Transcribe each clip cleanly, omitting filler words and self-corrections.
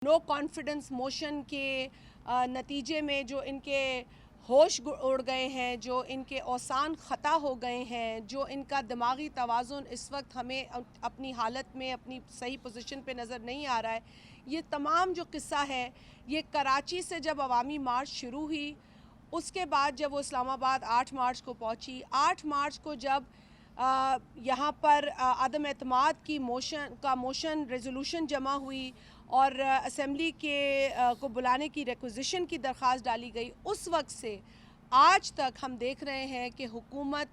No confidence motion के नतीजे में जो इनके होश उड़ गए हैं, जो इनके औसान ख़ता हो गए हैं, जो इनका दिमागी तवाज़ुन इस वक्त हमें अपनी हालत में अपनी सही पोजीशन पे नज़र नहीं आ रहा है, ये तमाम जो किस्सा है ये कराची से जब अवामी मार्च शुरू हुई, उसके बाद जब वो इस्लामाबाद 8 मार्च को पहुंची, 8 मार्च को जब यहाँ पर अदम एतमाद की मोशन रेजोल्यूशन जमा हुई और असेंबली के को बुलाने की रिक्विजिशन की दरख्वास्त डाली गई, उस वक्त से आज तक हम देख रहे हैं कि हुकूमत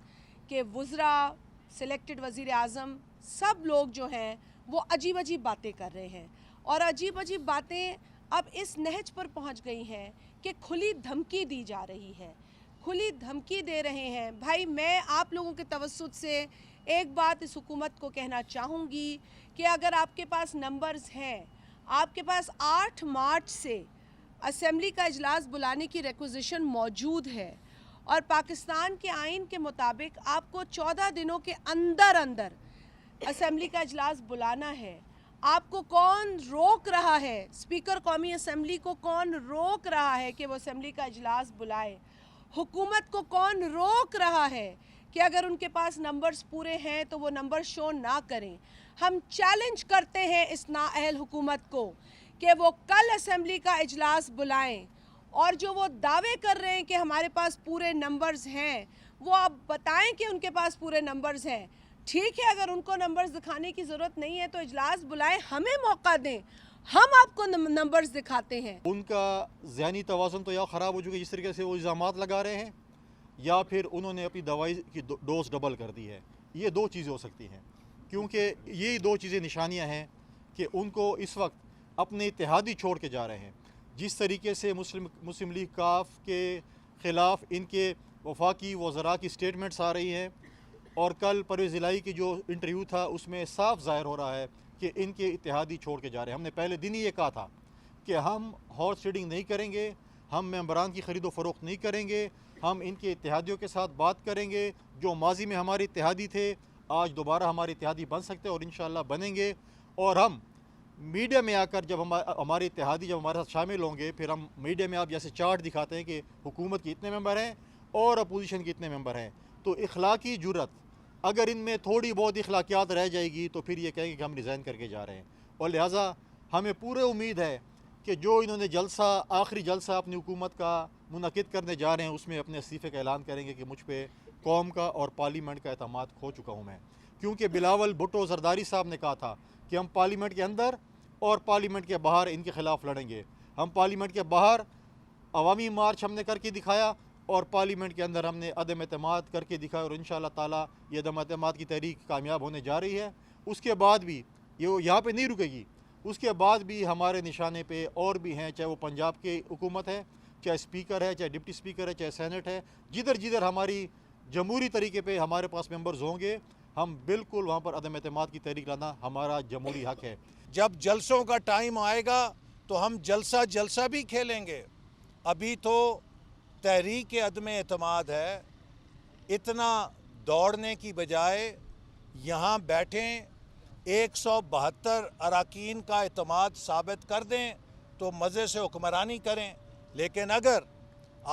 के वज़रा, सिलेक्टेड वज़ीर आज़म, सब लोग जो हैं वो अजीब अजीब बातें कर रहे हैं। और अजीब अजीब बातें अब इस नहज पर पहुंच गई हैं कि खुली धमकी दी जा रही है, खुली धमकी दे रहे हैं। भाई, मैं आप लोगों के तवज्जुह से एक बात इस हुकूमत को कहना चाहूँगी कि अगर आपके पास नंबर्स हैं, आपके पास 8 मार्च से असेंबली का इजलास बुलाने की रिक्विजिशन मौजूद है और पाकिस्तान के आइन के मुताबिक आपको 14 दिनों के अंदर अंदर असेंबली का इजलास बुलाना है। आपको कौन रोक रहा है? स्पीकर कौमी असेंबली को कौन रोक रहा है कि वो असेंबली का इजलास बुलाए? हुकूमत को कौन रोक रहा है कि अगर उनके पास नंबर्स पूरे हैं तो वो नंबर शो ना करें? हम चैलेंज करते हैं इस नाअहल हुकूमत को कि वो कल असेंबली का इजलास बुलाएं और जो वो दावे कर रहे हैं कि हमारे पास पूरे नंबर्स हैं, वो आप बताएं कि उनके पास पूरे नंबर्स हैं। ठीक है, अगर उनको नंबर्स दिखाने की ज़रूरत नहीं है तो इजलास बुलाएं, हमें मौका दें, हम आपको नंबर्स दिखाते हैं। उनका ज़हनी तवाज़ुन तो या ख़राब हो चुका है जिस तरीके से वो इल्ज़ामात लगा रहे हैं, या फिर उन्होंने अपनी दवाई की डोज डबल कर दी है। ये दो चीज़ें हो सकती हैं, क्योंकि ये दो चीज़ें निशानियां हैं कि उनको इस वक्त अपने इत्तेहादी छोड़ के जा रहे हैं। जिस तरीके से मुस्लिम लीग काफ के ख़िलाफ़ इनके वफाकी वज़रा की स्टेटमेंट्स आ रही हैं, और कल परवेज़ इलाही की जो इंटरव्यू था उसमें साफ ज़ाहिर हो रहा है कि इनके इत्तेहादी छोड़ के जा रहे हैं। हमने पहले दिन ही ये कहा था कि हम हॉर्स ट्रेडिंग नहीं करेंगे, हम मेंबरान की ख़रीदो फ़रोख्त नहीं करेंगे, हम इनके इत्तेहादियों के साथ बात करेंगे। जो माजी में हमारे इत्तेहादी थे आज दोबारा हमारे इत्तेहादी बन सकते हैं और इंशाअल्लाह बनेंगे। और हम मीडिया में आकर जब हमारे इत्तेहादी जब हमारे साथ शामिल होंगे, फिर हम मीडिया में आप जैसे चार्ट दिखाते हैं कि हुकूमत के इतने मेंबर हैं और अपोजिशन के इतने मेंबर हैं, तो इखलाकी जुर्रत अगर इनमें थोड़ी बहुत इखलाकियात रह जाएगी तो फिर ये कहेंगे कि हम रिज़ाइन करके जा रहे हैं। और लिहाजा हमें पूरे उम्मीद है कि जो इन्होंने जलसा, आखिरी जलसा अपनी हुकूमत का मुनक़िद करने जा रहे हैं, उसमें अपने इस्तीफ़े का ऐलान करेंगे कि मुझ पर कौम का और पार्लियामेंट का एतमाद खो चुका हूँ मैं। क्योंकि बिलावल भुट्टो ज़रदारी साहब ने कहा था कि हम पार्लियामेंट के अंदर और पार्लियामेंट के बाहर इनके ख़िलाफ़ लड़ेंगे। हम पार्लियामेंट के बाहर अवामी मार्च हमने करके दिखाया और पार्लियामेंट के अंदर हमने अदम एतमाद करके दिखाया, और इंशाअल्लाह ताला ये अदम एतमाद की तहरीक कामयाब होने जा रही है। उसके बाद भी ये यहाँ पे नहीं रुकेगी, उसके बाद भी हमारे निशाने पे और भी हैं, चाहे वो पंजाब की हुकूमत है, चाहे स्पीकर है, चाहे डिप्टी स्पीकर है, चाहे सेनेट है। जिधर जिधर हमारी जमहूरी तरीके पर हमारे पास मेंबर्स होंगे, हम बिल्कुल वहाँ पर अदम एतमाद की तहरीक लाना हमारा जमहूरी हक है। जब जलसों का टाइम आएगा तो हम जलसा भी खेलेंगे। अभी तो तहरीक अदम एतमाद है, इतना दौड़ने की बजाय यहाँ बैठें, 172 अरकान का एतमाद साबित कर दें तो मज़े से हुक्मरानी करें। लेकिन अगर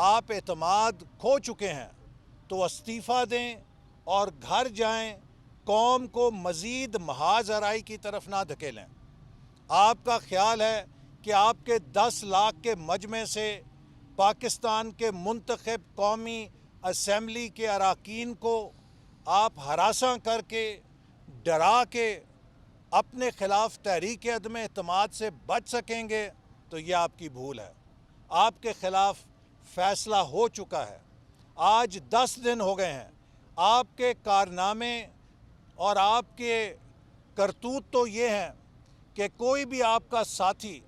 आप एतमाद खो चुके हैं तो इस्तीफ़ा दें और घर जाएं, कौम को मज़ीद महाजराई की तरफ ना धकेलें। आपका ख्याल है कि आपके 10 लाख के मजमे से पाकिस्तान के मुंतखब कौमी असम्बली के अरकान को आप हरासा करके, डरा के अपने ख़िलाफ़ तहरीक अदम एतमाद से बच सकेंगे? तो ये आपकी भूल है। आपके ख़िलाफ़ फ़ैसला हो चुका है। आज 10 दिन हो गए हैं। आपके कारनामे और आपके करतूत तो ये हैं कि कोई भी आपका साथी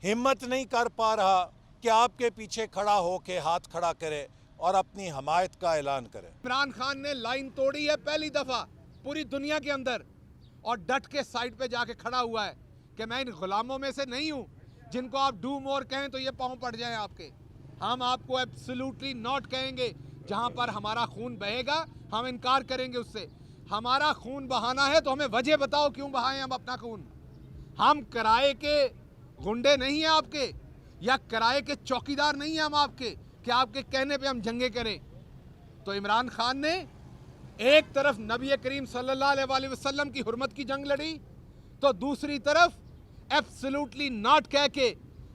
हिम्मत नहीं कर पा रहा कि आपके पीछे खड़ा हो के हाथ खड़ा करे और अपनी हमायत का ऐलान करे। इमरान खान ने लाइन तोड़ी है पहली दफ़ा पूरी दुनिया के अंदर, और डट के साइड पे जाके खड़ा हुआ है कि मैं इन गुलामों में से नहीं हूँ जिनको आप डू मोर कहें तो ये पाँव पड़ जाएं आपके। हम आपको एब्सोल्युटली नॉट कहेंगे। जहाँ पर हमारा खून बहेगा हम इनकार करेंगे उससे। हमारा खून बहाना है तो हमें वजह बताओ क्यों बहाएं हम अपना खून। हम किराए के गुंडे नहीं हैं आपके, या किराए के चौकीदार नहीं हैं हम आपके कि आपके कहने पे हम जंगे करें। तो इमरान खान ने एक तरफ नबी करीम सल्लल्लाहु अलैहि वसल्लम की हुर्मत की जंग लड़ी, तो दूसरी तरफ एब्सोल्युटली नॉट कह के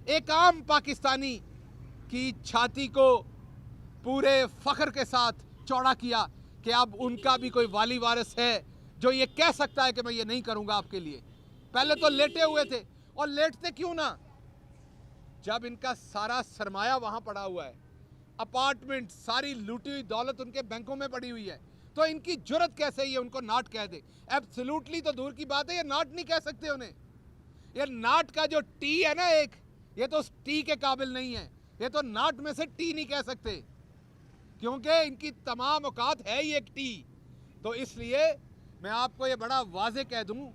एक आम पाकिस्तानी की छाती को पूरे फख्र के साथ चौड़ा किया कि अब उनका भी कोई वाली वारिस है जो ये कह सकता है कि मैं ये नहीं करूंगा आपके लिए। पहले तो लेटे हुए थे, और लेटते क्यों ना, जब इनका सारा सरमाया वहां पड़ा हुआ है, अपार्टमेंट, सारी लूटी हुई दौलत उनके बैंकों में पड़ी हुई है, तो इनकी जुर्रत कैसे ये उनको नाट कह दे। एब्सोल्युटली तो दूर की बात है, ये नाट नहीं कह सकते उन्हें। ये नाट का जो टी है ना एक, ये तो उस टी के काबिल नहीं है, ये तो नाट में से टी नहीं कह सकते, क्योंकि इनकी तमाम औकात है ही एक टी। तो इसलिए मैं आपको ये बड़ा वाजे कह दूं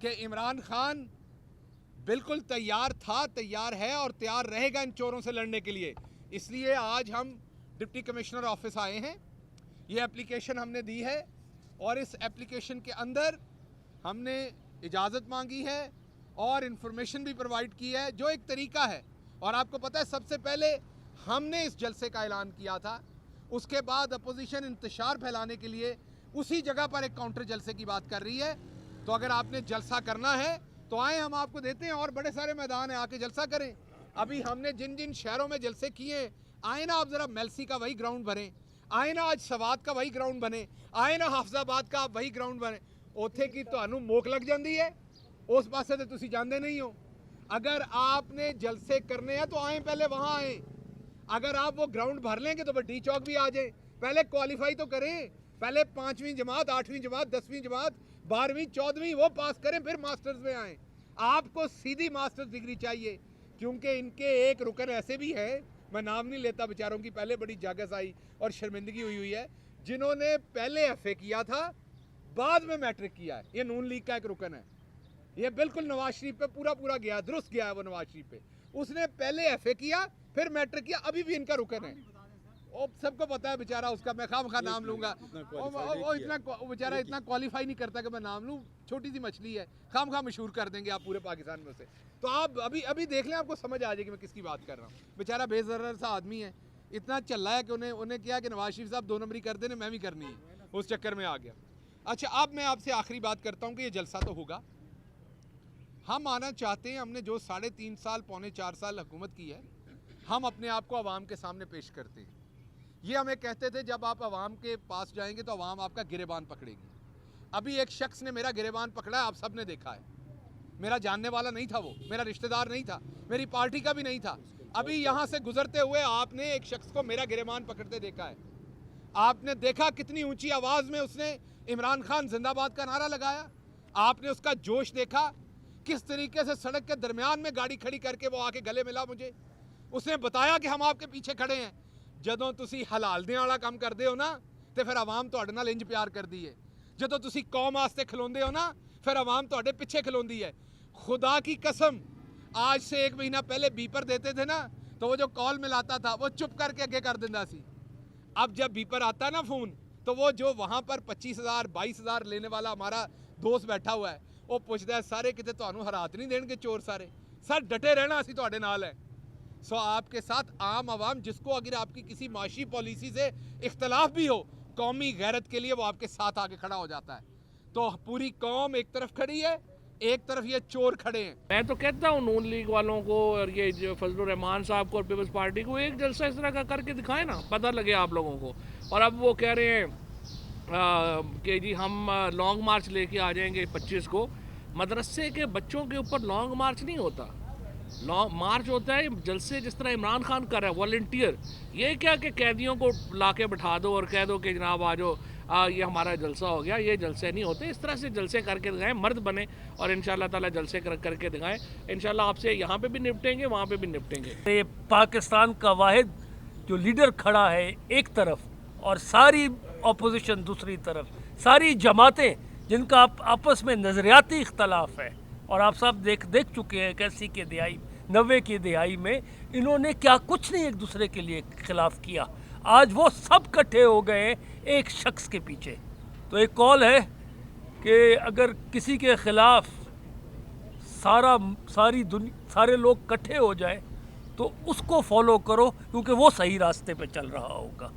कि इमरान खान बिल्कुल तैयार था, तैयार है और तैयार रहेगा इन चोरों से लड़ने के लिए। इसलिए आज हम डिप्टी कमिश्नर ऑफिस आए हैं, ये एप्लीकेशन हमने दी है, और इस एप्लीकेशन के अंदर हमने इजाज़त मांगी है और इन्फॉर्मेशन भी प्रोवाइड की है, जो एक तरीका है। और आपको पता है सबसे पहले हमने इस जलसे का ऐलान किया था, उसके बाद अपोजिशन इंतशार फैलाने के लिए उसी जगह पर एक काउंटर जलसे की बात कर रही है। तो अगर आपने जलसा करना है तो आए, हम आपको देते हैं, और बड़े सारे मैदान हैं, आके जलसा करें। अभी हमने जिन जिन शहरों में जलसे किए, आए ना आप ज़रा मेलसी का वही ग्राउंड बने, आए ना आज सवात का वही ग्राउंड बने, आए ना हाफजाबाद का वही ग्राउंड बने। उथे की तो मोक लग जाती है, उस पासे तो तुसी जानते नहीं हो। अगर आपने जलसे करने हैं तो आए, पहले वहाँ आए। अगर आप वो ग्राउंड भर लेंगे तो डी चौक भी आ जाए। पहले क्वालिफाई तो करें, पहले 5वीं जमात, 8वीं जमात, 10वीं जमात, 12वीं, 14वीं वो पास करें, फिर मास्टर्स में आए। आपको सीधी मास्टर्स डिग्री चाहिए, क्योंकि इनके एक रुकन ऐसे भी है, मैं नाम नहीं लेता, बेचारों की पहले बड़ी जागस आई और शर्मिंदगी हुई है, जिन्होंने पहले एफए किया था, बाद में मैट्रिक किया है। ये नून लीग का एक रुकन है, ये बिल्कुल नवाज शरीफ पे पूरा गया, दुरुस्त गया है वो नवाज शरीफ पे। उसने पहले एफए किया, फिर मैट्रिक किया, अभी भी इनका रुकन है। सबको पता है बेचारा, उसका मैं खामखा नाम लूंगा, वो इतना बेचारा इतना क्वालिफाई नहीं करता कि मैं नाम लूं, छोटी सी मछली है, खामखा मशहूर कर देंगे आप पूरे पाकिस्तान में से। तो आप अभी देख लें, आपको समझ आ जाएगी मैं किसकी बात कर रहा हूँ। बेचारा बेज़र्र सा आदमी है, इतना चल रहा है कि उन्हें क्या कि नवाज शरीफ साहब 2 नंबरी कर देने, मैं भी करनी है, उस चक्कर में आ गया। अच्छा, अब मैं आपसे आखिरी बात करता हूँ कि ये जलसा तो होगा, हम आना चाहते हैं। हमने जो 3.5 साल, पौने 4 साल हुकूमत की है, हम अपने आप को आवाम के सामने पेश करते हैं। ये हमें कहते थे जब आप आवाम के पास जाएंगे तो आवाम आपका गिरेबान पकड़ेगी। अभी एक शख्स ने मेरा गिरेबान पकड़ा है, आप सब ने देखा है। मेरा जानने वाला नहीं था, वो मेरा रिश्तेदार नहीं था, मेरी पार्टी का भी नहीं था। अभी यहाँ से गुजरते हुए आपने एक शख्स को मेरा गिरेबान पकड़ते देखा है। आपने देखा कितनी ऊंची आवाज़ में उसने इमरान खान जिंदाबाद का नारा लगाया। आपने उसका जोश देखा, किस तरीके से सड़क के दरमियान में गाड़ी खड़ी करके वो आके गले मिला मुझे। उसने बताया कि हम आपके पीछे खड़े हैं। ਜਦੋਂ ਤੁਸੀਂ ਹਲਾਲ ਦੇ ਵਾਲਾ ਕੰਮ ਕਰਦੇ ਹੋ ਨਾ ਤੇ ਫਿਰ ਆਵਾਮ ਤੁਹਾਡੇ ਨਾਲ ਇੰਜ ਪਿਆਰ ਕਰਦੀ ਹੈ। ਜਦੋਂ ਤੁਸੀਂ ਕੌਮ ਵਾਸਤੇ ਖਲੋਂਦੇ ਹੋ ਨਾ ਫਿਰ ਆਵਾਮ ਤੁਹਾਡੇ ਪਿੱਛੇ ਖਲੋਂਦੀ है। खुदा की कसम, आज से 1 महीना पहले बीपर देते थे ना, तो वो जो कॉल मिलाता था वो चुप करके आगे कर देता सी। अब जब बीपर आता ना फ़ोन, तो वो जो वहाँ पर 25,000 22,000 लेने वाला हमारा दोस्त बैठा हुआ है, वो पूछता है सारे किते तुहानू हरात नहीं देंगे चोर सारे, सर डटे रहना असी तुहाडे नाल है। सो आपके साथ आम आवाम, जिसको अगर आपकी किसी माशी पॉलिसी से इख्तलाफ भी हो, कौमी गैरत के लिए वो आपके साथ आके खड़ा हो जाता है। तो पूरी कौम एक तरफ खड़ी है, एक तरफ ये चोर खड़े हैं। मैं तो कहता हूँ नून लीग वालों को और ये जो फजलुर रहमान साहब को और पीपल्स पार्टी को एक जलसा इस तरह का करके दिखाएं ना, पता लगे आप लोगों को। और अब वो कह रहे हैं कि जी हम लॉन्ग मार्च लेके आ जाएंगे 25 को। मदरसे के बच्चों के ऊपर लॉन्ग मार्च नहीं होता, लॉन्ग मार्च होता है जलसे जिस तरह इमरान खान कर रहा है, वॉलंटियर। ये क्या कि कैदियों को ला के बैठा दो और कह दो कि जनाब आ जाओ, ये हमारा जलसा हो गया। ये जलसे नहीं होते, इस तरह से जलसे करके दिखाएं, मर्द बने और इंशाल्लाह ताला जलसे करके दिखाएं। इंशाल्लाह आपसे यहाँ पे भी निपटेंगे, वहाँ पे भी निपटेंगे। ये पाकिस्तान का वाहिद जो लीडर खड़ा है एक तरफ और सारी अपोजिशन दूसरी तरफ, सारी जमातें जिनका आपस में नज़रियाती इख्तलाफ है। और आप सब देख चुके हैं 81 की दिहाई 90 की दिहाई में इन्होंने क्या कुछ नहीं एक दूसरे के लिए खिलाफ किया। आज वो सब इकट्ठे हो गए एक शख्स के पीछे। तो एक कॉल है कि अगर किसी के ख़िलाफ़ सारे लोग इकट्ठे हो जाए तो उसको फॉलो करो, क्योंकि वो सही रास्ते पे चल रहा होगा।